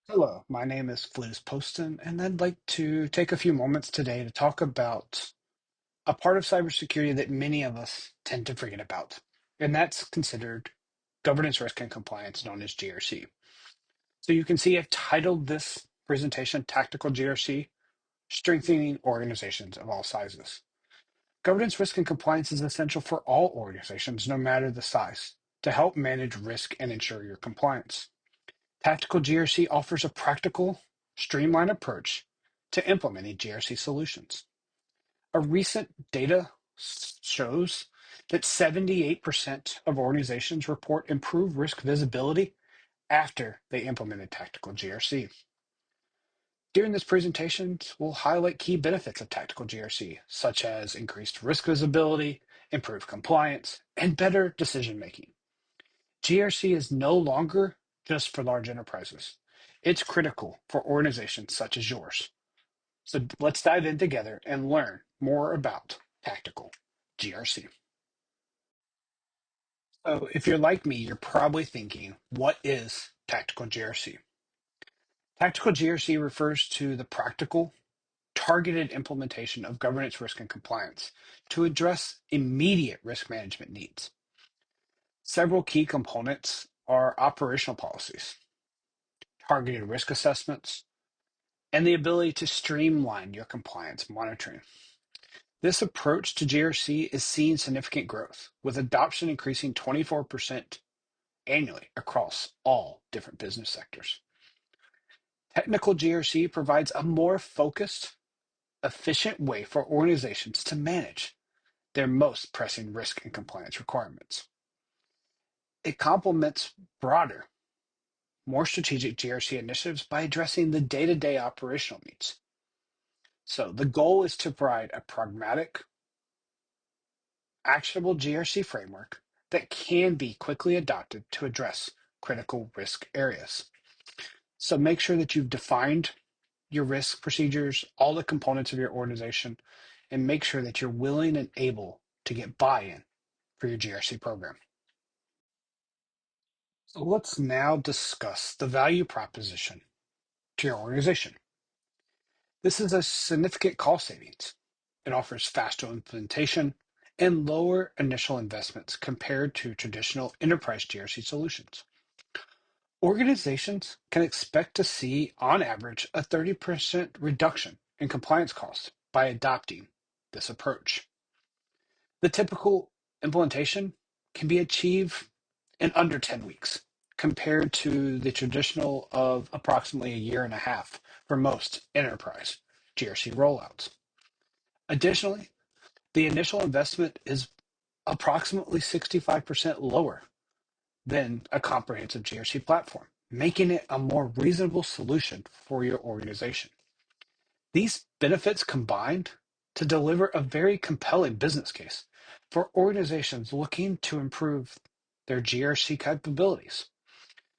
Hello, my name is Fliz Poston, and I'd like to take a few moments today to talk about a part of cybersecurity that many of us tend to forget about, and that's considered governance, risk, and compliance, known as GRC. So you can see I've titled this presentation Tactical GRC, Strengthening Organizations of All Sizes. Governance, risk, and compliance is essential for all organizations, no matter the size, to help manage risk and ensure your compliance. Tactical GRC offers a practical, streamlined approach to implementing GRC solutions. A recent data shows that 78% of organizations report improved risk visibility after they implemented tactical GRC. During this presentation, we'll highlight key benefits of tactical GRC, such as increased risk visibility, improved compliance, and better decision making. GRC is no longer just for large enterprises. It's critical for organizations such as yours. So let's dive in together and learn more about tactical GRC. So if you're like me, you're probably thinking, what is tactical GRC? Tactical GRC refers to the practical, targeted implementation of governance, risk, and compliance to address immediate risk management needs. Several key components are operational policies, targeted risk assessments, and the ability to streamline your compliance monitoring. This approach to GRC is seeing significant growth, with adoption increasing 24% annually across all different business sectors. Technical GRC provides a more focused, efficient way for organizations to manage their most pressing risk and compliance requirements. It complements broader, more strategic GRC initiatives by addressing the day-to-day operational needs. So the goal is to provide a pragmatic, actionable GRC framework that can be quickly adopted to address critical risk areas. So make sure that you've defined your risk procedures, all the components of your organization, and make sure that you're willing and able to get buy-in for your GRC program. So let's now discuss the value proposition to your organization. This is a significant cost savings. It offers faster implementation and lower initial investments compared to traditional enterprise GRC solutions. Organizations can expect to see, on average, a 30% reduction in compliance costs by adopting this approach. The typical implementation can be achieved in under 10 weeks, compared to the traditional of approximately a year and a half for most enterprise GRC rollouts. Additionally, the initial investment is approximately 65% lower than a comprehensive GRC platform, making it a more reasonable solution for your organization. These benefits combined to deliver a very compelling business case for organizations looking to improve their GRC capabilities.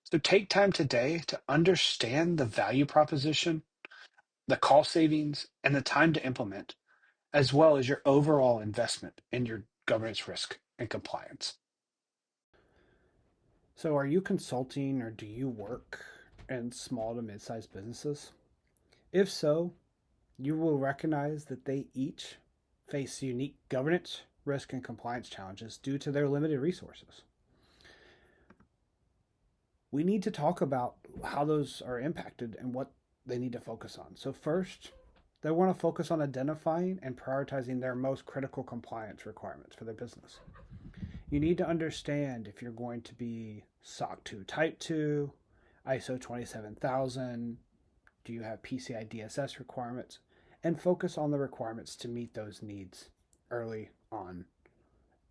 So take time today to understand the value proposition, the cost savings, and the time to implement, as well as your overall investment in your governance, risk, and compliance. So, are you consulting or do you work in small to mid sized businesses? If so, you will recognize that they each face unique governance, risk, and compliance challenges due to their limited resources. We need to talk about how those are impacted and what they need to focus on. So, first, they want to focus on identifying and prioritizing their most critical compliance requirements for their business. You need to understand if you're going to be SOC 2 Type 2, ISO 27000, do you have PCI DSS requirements, and focus on the requirements to meet those needs early on.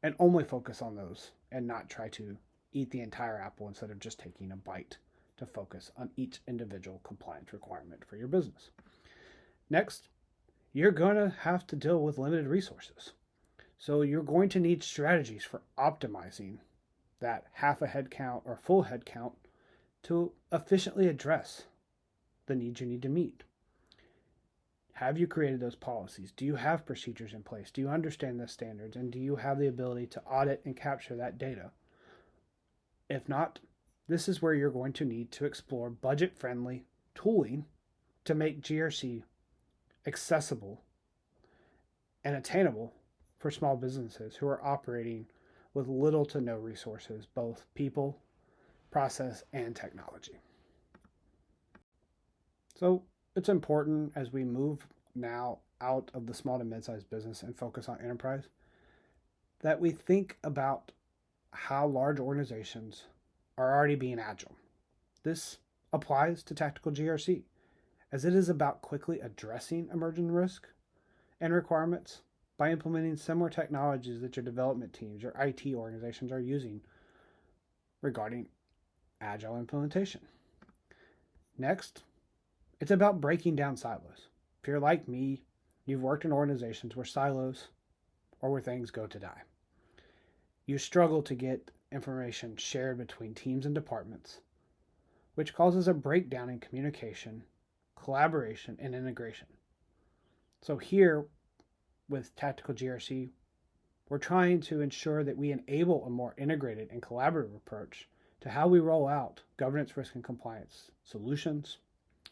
And only focus on those and not try to eat the entire apple instead of just taking a bite to focus on each individual compliance requirement for your business. Next, you're going to have to deal with limited resources. So you're going to need strategies for optimizing that half a head count or full head count to efficiently address the needs you need to meet. Have you created those policies? Do you have procedures in place? Do you understand the standards? And do you have the ability to audit and capture that data? If not, this is where you're going to need to explore budget friendly tooling to make GRC accessible and attainable for small businesses who are operating with little to no resources, both people, process, and technology. So it's important as we move now out of the small to mid-sized business and focus on enterprise that we think about how large organizations are already being agile. This applies to tactical GRC as it is about quickly addressing emerging risk and requirements by implementing similar technologies that your development teams, your IT organizations are using regarding agile implementation. Next, it's about breaking down silos. If you're like me, you've worked in organizations where silos or where things go to die. You struggle to get information shared between teams and departments, which causes a breakdown in communication, collaboration, and integration. So here, with Tactical GRC, we're trying to ensure that we enable a more integrated and collaborative approach to how we roll out governance, risk, and compliance solutions,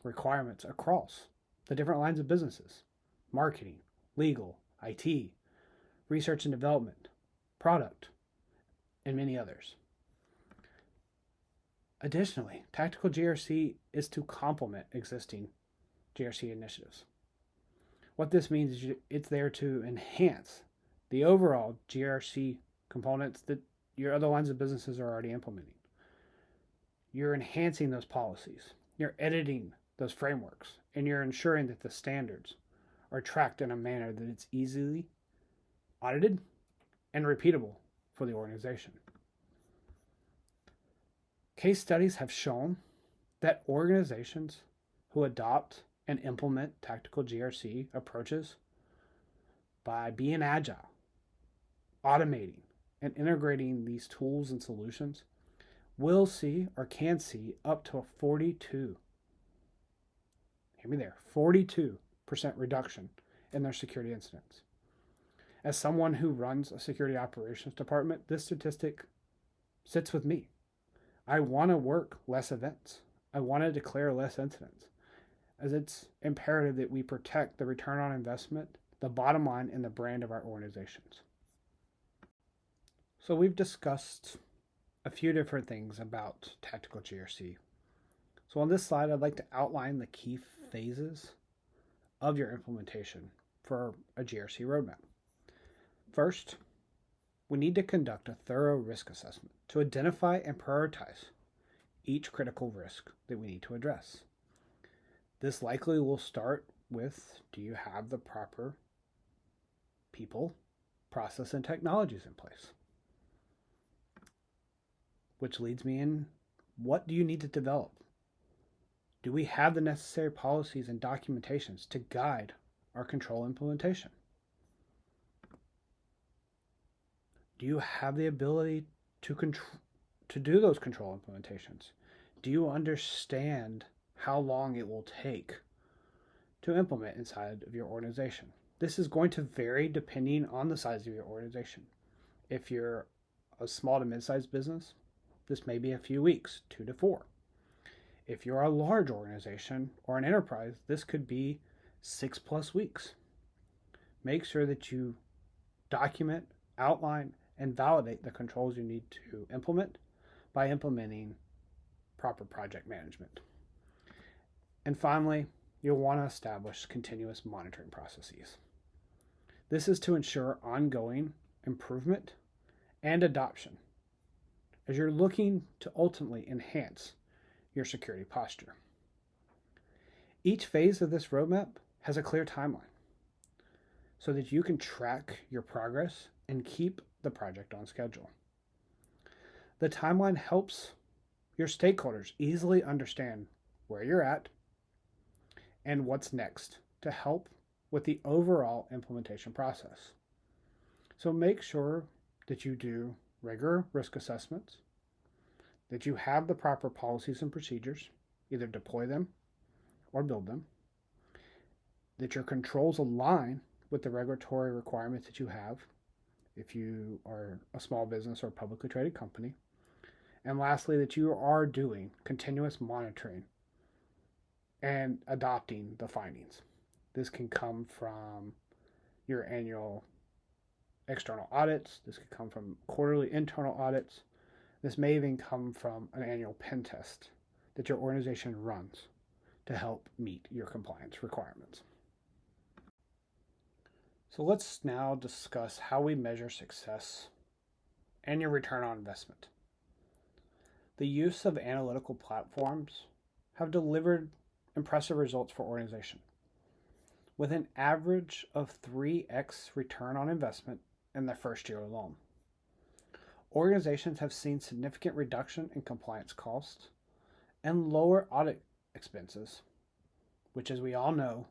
requirements across the different lines of businesses: marketing, legal, IT, research and development, product, and many others. Additionally, Tactical GRC is to complement existing GRC initiatives. What this means is it's there to enhance the overall GRC components that your other lines of businesses are already implementing. You're enhancing those policies, you're editing those frameworks, and you're ensuring that the standards are tracked in a manner that it's easily audited and repeatable for the organization. Case studies have shown that organizations who adopt and implement tactical GRC approaches by being agile, automating, and integrating these tools and solutions will see or can see up to a 42% reduction in their security incidents. As someone who runs a security operations department, this statistic sits with me. I want to work less events. I want to declare less incidents, as it's imperative that we protect the return on investment, the bottom line, and the brand of our organizations. So we've discussed a few different things about tactical GRC. So on this slide, I'd like to outline the key phases of your implementation for a GRC roadmap. First, we need to conduct a thorough risk assessment to identify and prioritize each critical risk that we need to address. This likely will start with, do you have the proper people, process, and technologies in place? Which leads me in, what do you need to develop? Do we have the necessary policies and documentations to guide our control implementation? Do you have the ability to do those control implementations? Do you understand how long it will take to implement inside of your organization? This is going to vary depending on the size of your organization. If you're a small to mid-sized business, this may be a few weeks, 2 to 4. If you're a large organization or an enterprise, this could be 6+ weeks. Make sure that you document, outline, and validate the controls you need to implement by implementing proper project management. And finally, you'll want to establish continuous monitoring processes. This is to ensure ongoing improvement and adoption as you're looking to ultimately enhance your security posture. Each phase of this roadmap has a clear timeline so that you can track your progress and keep the project on schedule. The timeline helps your stakeholders easily understand where you're at and what's next to help with the overall implementation process. So make sure that you do regular risk assessments, that you have the proper policies and procedures, either deploy them or build them, that your controls align with the regulatory requirements that you have if you are a small business or a publicly traded company, and lastly, that you are doing continuous monitoring and adopting the findings. This can come from your annual external audits. This could come from quarterly internal audits. This may even come from an annual pen test that your organization runs to help meet your compliance requirements. So let's now discuss how we measure success and your return on investment. The use of analytical platforms have delivered impressive results for organizations, with an average of 3x return on investment in their first year alone. Organizations have seen significant reduction in compliance costs and lower audit expenses, which, as we all know,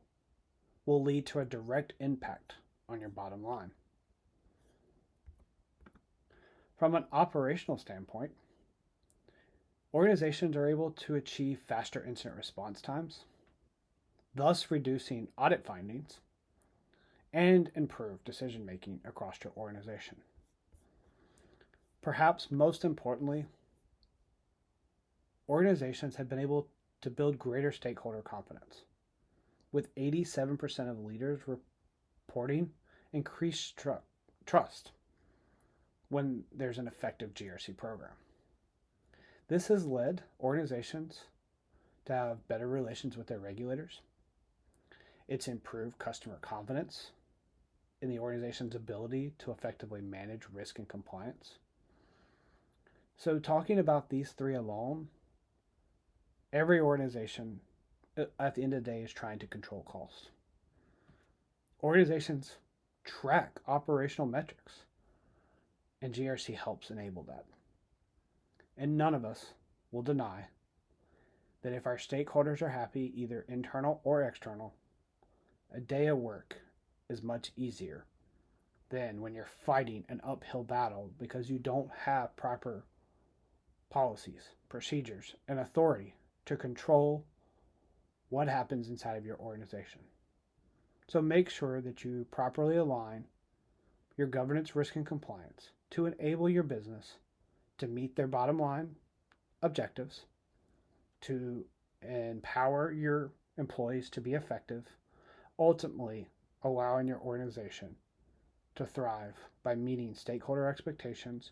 will lead to a direct impact on your bottom line. From an operational standpoint, organizations are able to achieve faster incident response times, thus reducing audit findings, and improve decision making across your organization. Perhaps most importantly, organizations have been able to build greater stakeholder confidence, with 87% of leaders reporting increased trust when there's an effective GRC program. This has led organizations to have better relations with their regulators. It's improved customer confidence in the organization's ability to effectively manage risk and compliance. So, talking about these three alone, every organization at the end of the day is trying to control costs. Organizations track operational metrics, and GRC helps enable that. And none of us will deny that if our stakeholders are happy, either internal or external, a day of work is much easier than when you're fighting an uphill battle because you don't have proper policies, procedures, and authority to control what happens inside of your organization. So make sure that you properly align your governance, risk, and compliance to enable your business to meet their bottom line objectives, to empower your employees to be effective, ultimately allowing your organization to thrive by meeting stakeholder expectations.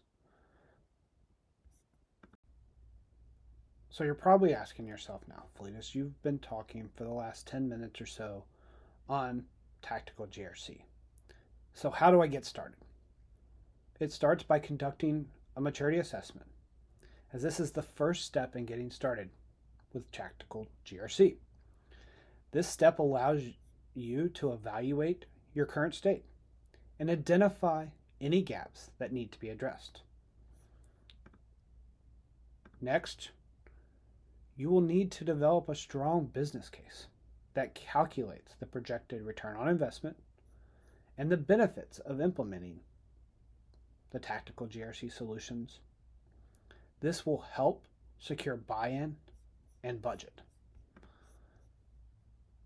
So you're probably asking yourself now, Felitus, you've been talking for the last 10 minutes or so on tactical GRC. So how do I get started? It starts by conducting a maturity assessment, as this is the first step in getting started with tactical GRC. This step allows you to evaluate your current state and identify any gaps that need to be addressed. Next, you will need to develop a strong business case that calculates the projected return on investment and the benefits of implementing the tactical GRC solutions. This will help secure buy-in and budget.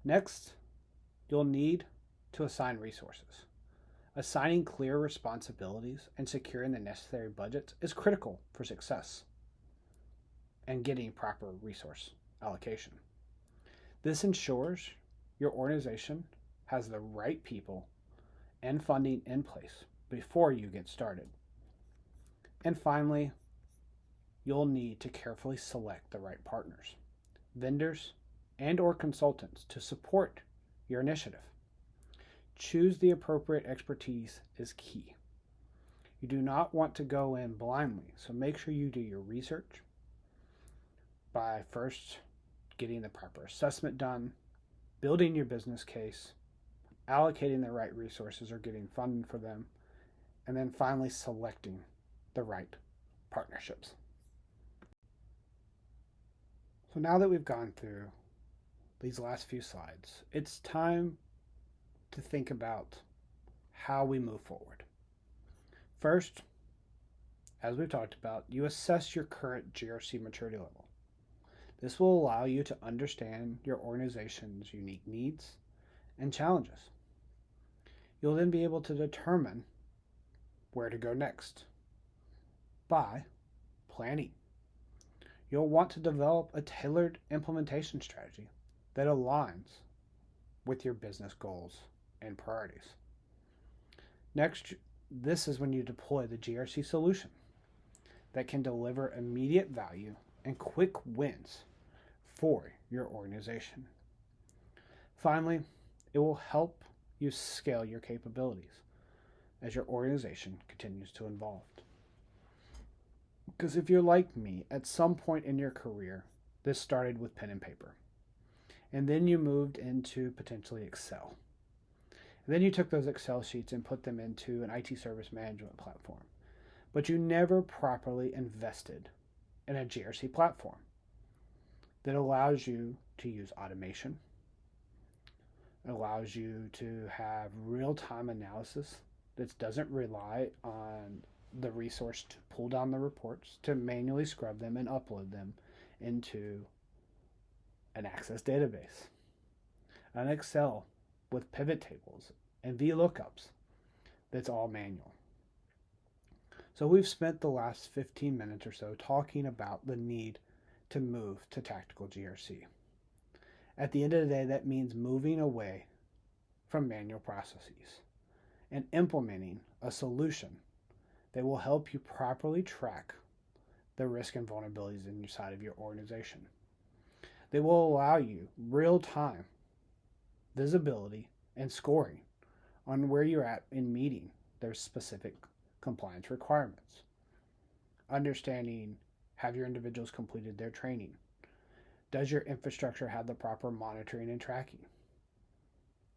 Next, you'll need to assign resources. Assigning clear responsibilities and securing the necessary budgets is critical for success and getting proper resource allocation. This ensures your organization has the right people and funding in place before you get started. And finally, you'll need to carefully select the right partners, vendors, and or consultants to support your initiative. Choose the appropriate expertise is key. You do not want to go in blindly, so make sure you do your research by first getting the proper assessment done, building your business case, allocating the right resources or getting funding for them, and then finally selecting the right partnerships. So now that we've gone through these last few slides, it's time to think about how we move forward. First, as we've talked about, you assess your current GRC maturity level. This will allow you to understand your organization's unique needs and challenges. You'll then be able to determine where to go next by planning. You'll want to develop a tailored implementation strategy that aligns with your business goals and priorities. Next, this is when you deploy the GRC solution that can deliver immediate value and quick wins for your organization. Finally, it will help you scale your capabilities as your organization continues to evolve. Because if you're like me, at some point in your career, this started with pen and paper. And then you moved into potentially Excel. And then you took those Excel sheets and put them into an IT service management platform. But you never properly invested in a GRC platform that allows you to use automation, allows you to have real-time analysis that doesn't rely on the resource to pull down the reports, to manually scrub them and upload them into an Access database, an Excel with pivot tables and VLOOKUPs that's all manual. So we've spent the last 15 minutes or so talking about the need to move to tactical GRC. At the end of the day, that means moving away from manual processes and implementing a solution that will help you properly track the risk and vulnerabilities inside of your organization. They will allow you real-time visibility and scoring on where you're at in meeting their specific compliance requirements. Understanding, have your individuals completed their training? Does your infrastructure have the proper monitoring and tracking?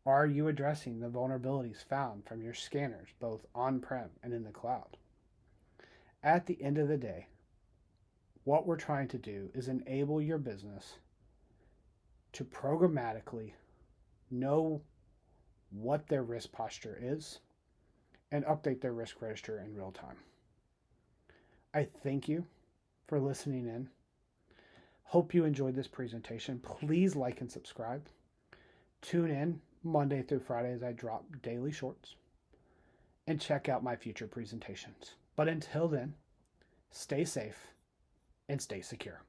Are you addressing the vulnerabilities found from your scanners, both on-prem and in the cloud? At the end of the day, what we're trying to do is enable your business to programmatically know what their risk posture is and update their risk register in real time. I thank you for listening in. Hope you enjoyed this presentation. Please like and subscribe. Tune in Monday through Friday as I drop daily shorts, and check out my future presentations. But until then, stay safe and stay secure.